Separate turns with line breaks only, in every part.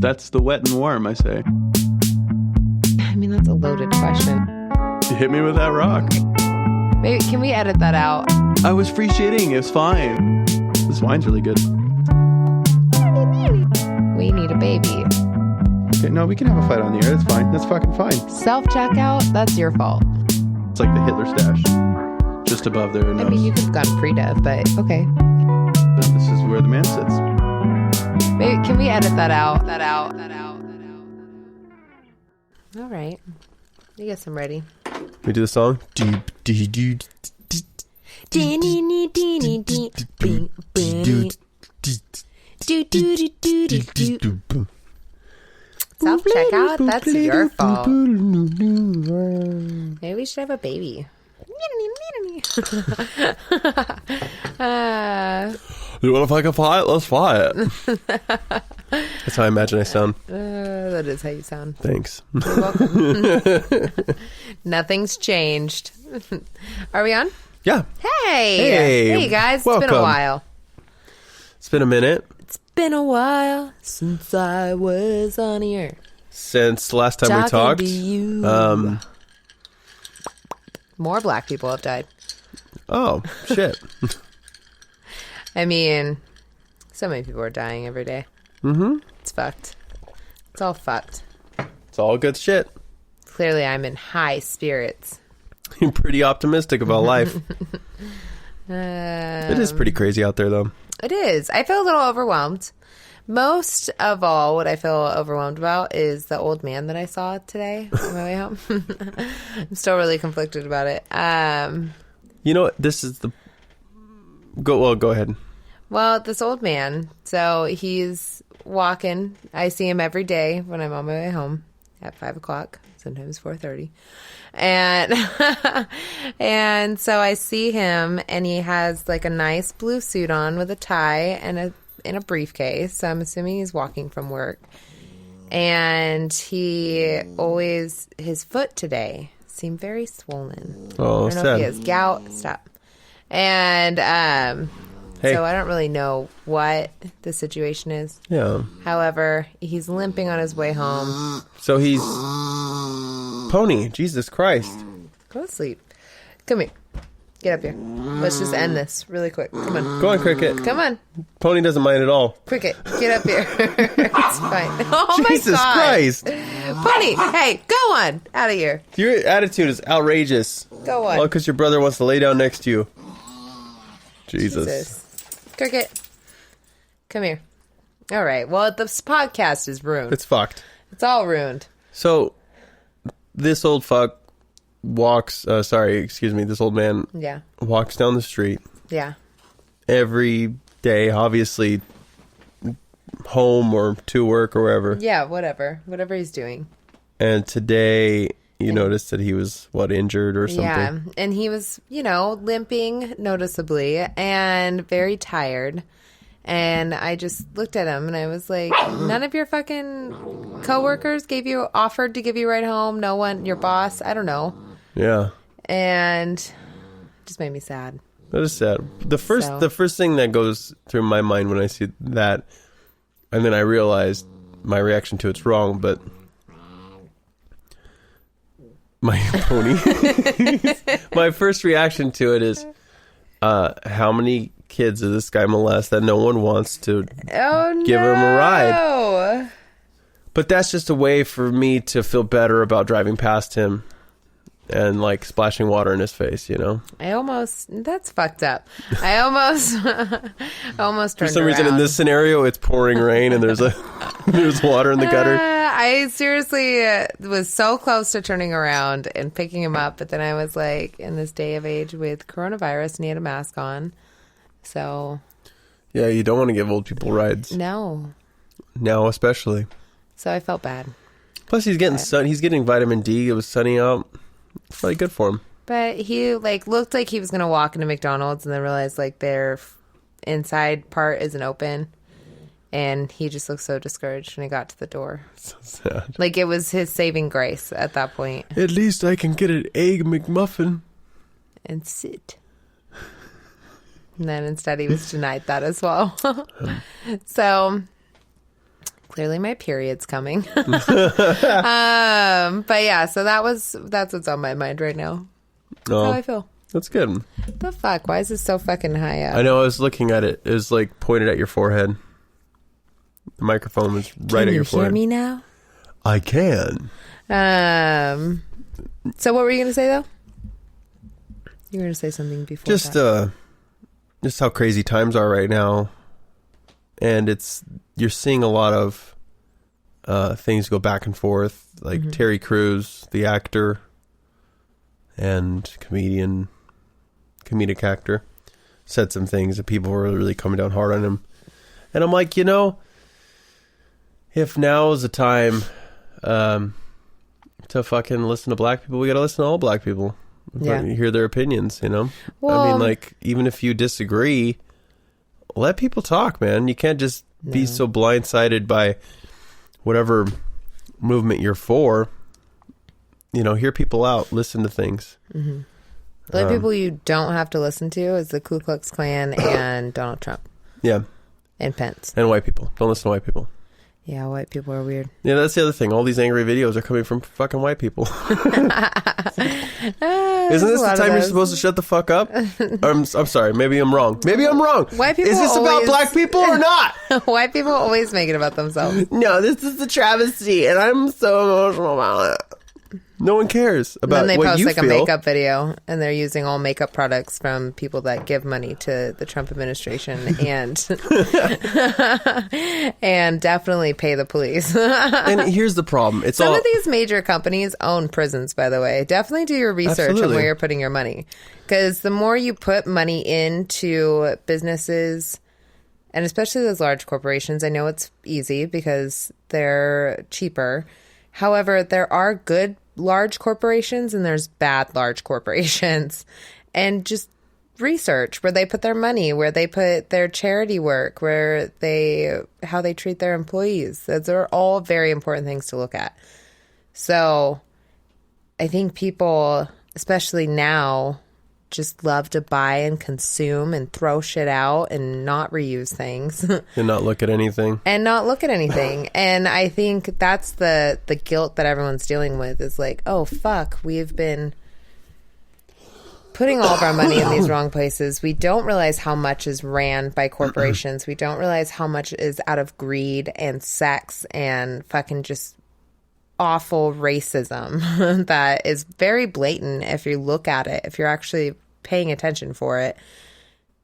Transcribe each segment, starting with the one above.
That's the wet and warm, I say.
I mean, that's a loaded question.
You hit me with that rock.
Maybe can we edit that out?
I was free shitting. It's fine. This wine's really good.
We need a baby.
Okay, no, we can have a fight on the air. That's fine. That's fucking fine.
Self-checkout? That's your fault.
It's like the Hitler stash. Just above their nose.
I mean, you could have gone pre-dev, but okay.
This is where the man sits.
Maybe, can we edit that out? All right. I guess I'm ready.
We do the song?
Self-checkout? That's your fault. Maybe we should have a baby.
You want to fucking fight? Let's fight. That's how I imagine I sound.
That is how you sound.
Thanks.
You're welcome. Nothing's changed. Are we on?
Yeah.
Hey guys.
Welcome.
It's been a while.
It's been a minute.
It's been a while since I was on here.
Since last time we talked.
To you. More black people have died.
Oh, shit.
I mean, so many people are dying every day.
Mm-hmm.
It's fucked. It's all fucked.
It's all good shit.
Clearly, I'm in high spirits.
You're pretty optimistic about life. It is pretty crazy out there, though.
It is. I feel a little overwhelmed. Most of all, what I feel overwhelmed about is the old man that I saw today on my way home. I'm still really conflicted about it.
You know what? This is the... Go ahead.
Well, this old man, so he's walking. I see him every day when I'm on my way home at 5 o'clock, sometimes 4:30. And so I see him, and he has like a nice blue suit on with a tie and in a briefcase. So I'm assuming he's walking from work. And his foot today seemed very swollen.
Oh,
I don't know
sad.
if he has gout. Stop. And
Hey.
so I don't really know what the situation is.
Yeah.
However, he's limping on his way home.
So he's... Pony. Jesus Christ.
Go to sleep. Come here. Get up here. Let's just end this really quick. Come on.
Go on, Cricket.
Come on.
Pony doesn't mind at all.
Cricket, get up here. It's fine. Oh,
Jesus
my God.
Christ.
Pony, hey, go on. Out of here.
Your attitude is outrageous.
Go on.
All because your brother wants to lay down next to you. Jesus.
Cricket, come here. All right. Well, this podcast is ruined.
It's fucked.
It's all ruined.
So, this old fuck walks... this old man
Yeah.
walks down the street
Yeah.
every day, obviously home or to work or wherever.
Yeah, whatever. Whatever he's doing.
And today you noticed that he was, injured or something?
Yeah. And he was, limping noticeably and very tired. And I just looked at him and I was like, none of your fucking coworkers offered to give you a ride home? No one, your boss? I don't know.
Yeah.
And it just made me sad.
That is sad. The first thing that goes through my mind when I see that, and then I realized my reaction to it's wrong, but my pony. My first reaction to it is, how many kids does this guy molest that no one wants to give him a ride? But that's just a way for me to feel better about driving past him and like splashing water in his face, that's fucked up.
I almost turned
For some reason in this scenario it's pouring rain and there's water in the gutter.
I seriously was so close to turning around and picking him up, but then I was like, in this day of age with coronavirus and he had a mask on, so
yeah, you don't want to give old people rides.
No.
Now especially.
So I felt bad.
Plus he's getting sun. He's getting vitamin D. It was sunny out. It's probably good for him.
But he looked like he was gonna walk into McDonald's and then realized their inside part isn't open, and he just looked so discouraged when he got to the door.
So sad.
It was his saving grace at that point.
At least I can get an egg McMuffin
and sit. And then instead he was denied that as well. So Clearly my period's coming. But yeah, so that's what's on my mind right now. That's how I feel.
That's good.
The fuck? Why is it so fucking high up?
I know, I was looking at it. It was like pointed at your forehead. The microphone was right at your forehead.
Can you hear me now?
I can.
So what were you going to say, though? You were going to say something before
just how crazy times are right now. And you're seeing a lot of things go back and forth. Like Terry Crews, the actor and comedic actor, said some things that people were really coming down hard on him. And I'm like, if now is the time to fucking listen to black people, we gotta listen to all black people.
Yeah.
Hear their opinions, Well, I mean, like, even if you disagree, let people talk, man. You can't just be so blindsided by whatever movement you're for. Hear people out, listen to things.
Mm-hmm. The only people you don't have to listen to is the Ku Klux Klan and Donald Trump.
Yeah.
And Pence.
And white people. Don't listen to white people.
Yeah, white people are weird.
Yeah, that's the other thing. All these angry videos are coming from fucking white people. Isn't this the time you're supposed to shut the fuck up? I'm sorry. Maybe I'm wrong.
White people
Is this about black people or not?
White people always make it about themselves.
No, this is a travesty, and I'm so emotional about it. No one cares about what you feel.
Then they post like a makeup video, and they're using all makeup products from people that give money to the Trump administration and and definitely pay the police.
And here's the problem.
Some of these major companies own prisons, by the way. Definitely do your research on where you're putting your money. Because the more you put money into businesses, and especially those large corporations, I know it's easy because they're cheaper. However, there are good large corporations and there's bad large corporations. And just research where they put their money, where they put their charity work, how they treat their employees. Those are all very important things to look at. So I think people, especially now, just love to buy and consume and throw shit out and not reuse things.
And not look at anything.
And I think that's the guilt that everyone's dealing with is like, oh, fuck, we've been putting all of our money in these wrong places. We don't realize how much is ran by corporations. We don't realize how much is out of greed and sex and fucking just awful racism that is very blatant if you look at it. If you're actually paying attention for it,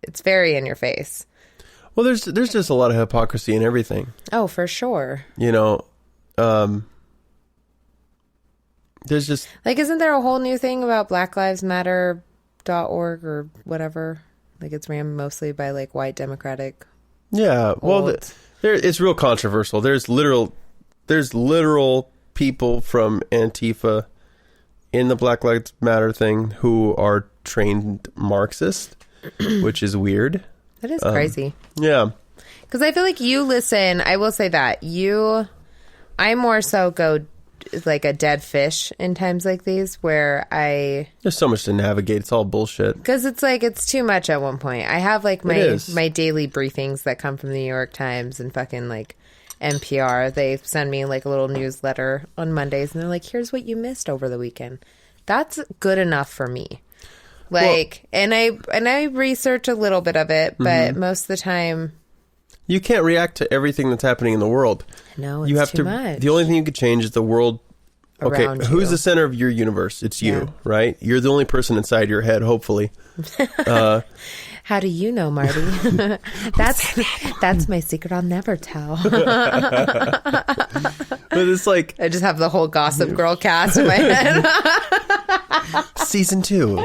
it's very in your face.
Well, there's just a lot of hypocrisy in everything.
Oh, for sure.
There's just
like, isn't there a whole new thing about blacklivesmatter.org or whatever? Like, it's ran mostly by like white Democratic.
Yeah, well, it's real controversial. There's literal people from Antifa in the Black Lives Matter thing who are trained Marxist, which is weird.
That is crazy.
Yeah.
Because I feel like you listen, I will say that, I more so go like a dead fish in times like these where there's
so much to navigate. It's all bullshit.
Because it's like, it's too much at one point. I have like my daily briefings that come from the New York Times and fucking like NPR. They send me like a little newsletter on Mondays and they're like, here's what you missed over the weekend. That's good enough for me. Like, well, and I research a little bit of it, but most of the time
you can't react to everything that's happening in the world.
No, it's too much.
The only thing you could change is the world. Okay,
around
who's
you.
the center of your universe? It's you, right? You're the only person inside your head, hopefully.
How do you know, Marty? That's my secret I'll never tell.
But it's like,
I just have the whole Gossip Girl cast in my head.
Season 2,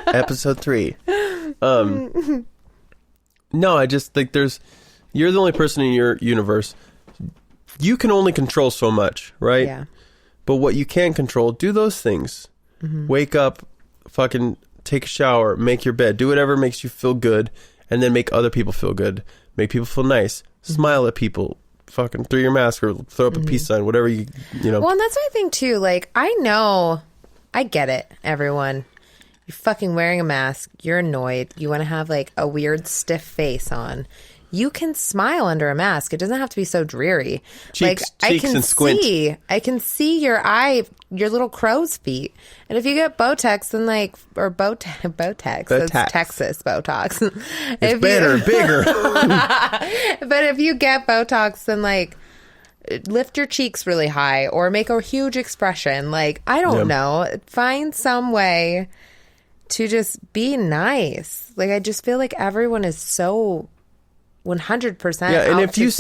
Episode 3. No, I just think you're the only person in your universe. You can only control so much, right?
Yeah.
But what you can control, do those things. Wake up, fucking take a shower, make your bed, do whatever makes you feel good, and then make other people feel good. Make people feel nice. Smile at people. Fucking throw your mask or throw up a peace sign, whatever you know.
Well, and that's my thing too. Like, I get it, everyone. You're fucking wearing a mask. You're annoyed. You want to have like a weird stiff face on. you can smile under a mask. It doesn't have to be so dreary.
Cheeks and squint.
I can see your little crow's feet. And if you get Botox, then Botox. That's Texas Botox.
It's bigger.
But if you get Botox, then lift your cheeks really high or make a huge expression. I don't know. Find some way to just be nice. I just feel like everyone is so 100%.
Yeah, and if you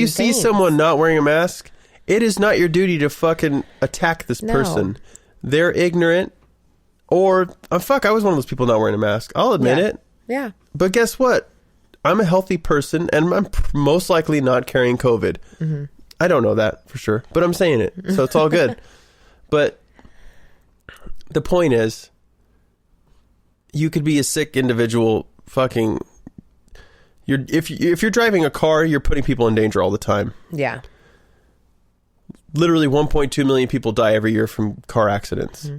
see someone not wearing a mask, it is not your duty to fucking attack this person. They're ignorant, or I was one of those people not wearing a mask. I'll admit it.
Yeah.
But guess what? I'm a healthy person, and I'm most likely not carrying COVID. Mm-hmm. I don't know that for sure, but I'm saying it, so it's all good. But the point is, you could be a sick individual. If you're driving a car, you're putting people in danger all the time.
Yeah.
Literally 1.2 million people die every year from car accidents. Mm-hmm.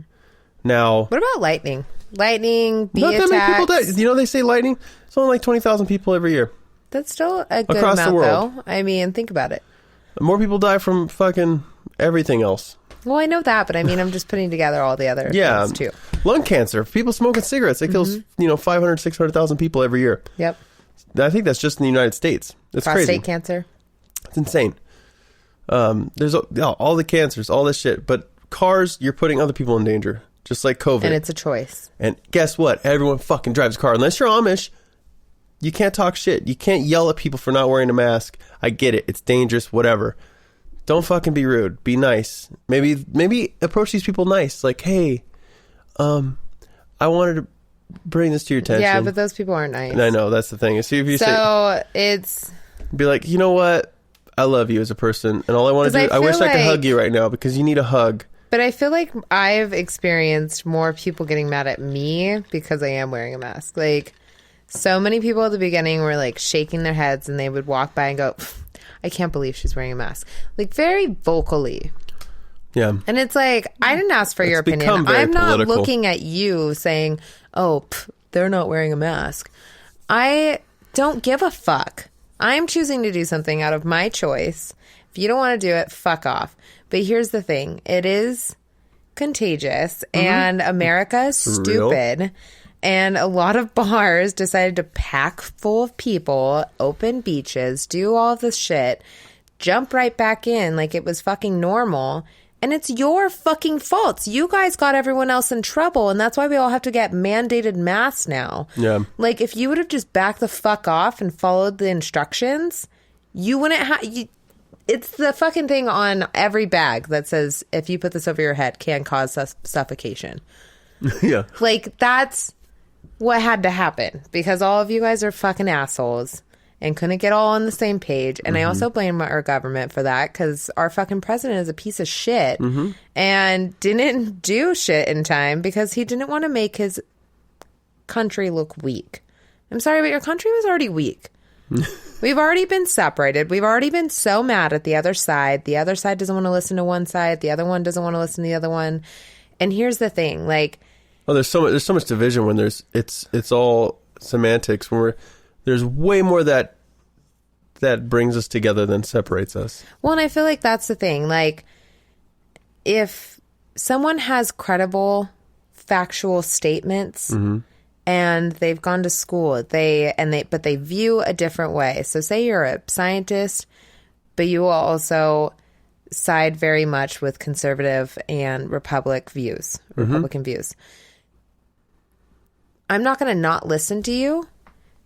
Now,
what about lightning? Lightning, bee attacks.
Not that many people die. They say lightning. It's only 20,000 people every year.
That's still a good
across
amount,
the world.
though. I mean, think about it.
More people die from fucking everything else.
Well, I know that, but I mean, I'm just putting together all the other things, too.
Lung cancer. People smoking cigarettes. It kills, 500,000, 600,000 people every year.
Yep.
I think that's just in the United States. It's crazy.
Prostate cancer.
It's insane. There's all the cancers, all this shit. But cars, you're putting other people in danger. Just like COVID.
And it's a choice.
And guess what? Everyone fucking drives a car. Unless you're Amish, you can't talk shit. You can't yell at people for not wearing a mask. I get it. It's dangerous, whatever. Don't fucking be rude. Be nice. Maybe approach these people nice. Like, hey, I wanted to bring this to your attention.
Yeah, but those people aren't nice.
I know. That's the thing. See if you
it's...
Be like, you know what? I love you as a person. And all I want to do... I wish I could hug you right now because you need a hug.
But I feel like I've experienced more people getting mad at me because I am wearing a mask. So many people at the beginning were shaking their heads and they would walk by and go, I can't believe she's wearing a mask. Very vocally.
Yeah.
And it's I didn't ask for your opinion. I'm not looking at you saying, they're not wearing a mask. I don't give a fuck. I'm choosing to do something out of my choice. If you don't want to do it, fuck off. But here's the thing. It is contagious and America is stupid. Real. And a lot of bars decided to pack full of people, open beaches, do all this shit, jump right back in like it was fucking normal. And it's your fucking fault. You guys got everyone else in trouble. And that's why we all have to get mandated masks now.
Yeah.
If you would have just backed the fuck off and followed the instructions, you wouldn't have... It's the fucking thing on every bag that says, if you put this over your head, can cause suffocation.
Yeah.
That's what had to happen. Because all of you guys are fucking assholes and couldn't get all on the same page. And I also blame our government for that because our fucking president is a piece of shit and didn't do shit in time because he didn't want to make his country look weak. I'm sorry, but your country was already weak. We've already been separated. We've already been so mad at the other side. The other side doesn't want to listen to one side. The other one doesn't want to listen to the other one. And here's the thing,
there's so much division when it's all semantics. There's way more that brings us together than separates us.
Well, and I feel like that's the thing. If someone has credible, factual statements. And they've gone to school, but they view a different way. So say you're a scientist, but you will also side very much with conservative and Republican views. I'm not going to not listen to you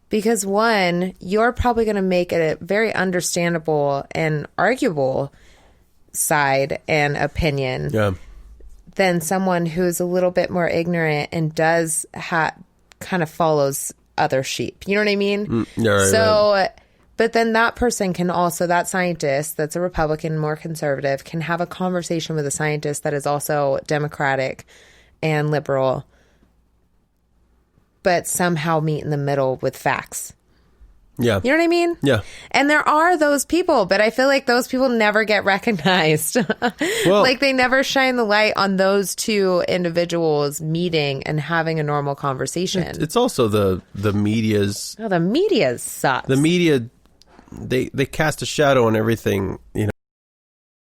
because, one, you're probably going to make it a very understandable and arguable side and opinion than someone who's a little bit more ignorant and does kind of follows other sheep. You know what I mean? But then that person can also, that scientist that's a Republican, more conservative, can have a conversation with a scientist that is also Democratic and liberal, but somehow meet in the middle with facts.
Yeah.
You know what I mean?
Yeah.
And there are those people, but I feel like those people never get recognized. Well, they never shine the light on those two individuals meeting and having a normal conversation.
It's also the media's...
Oh, the media sucks.
The media they cast a shadow on everything,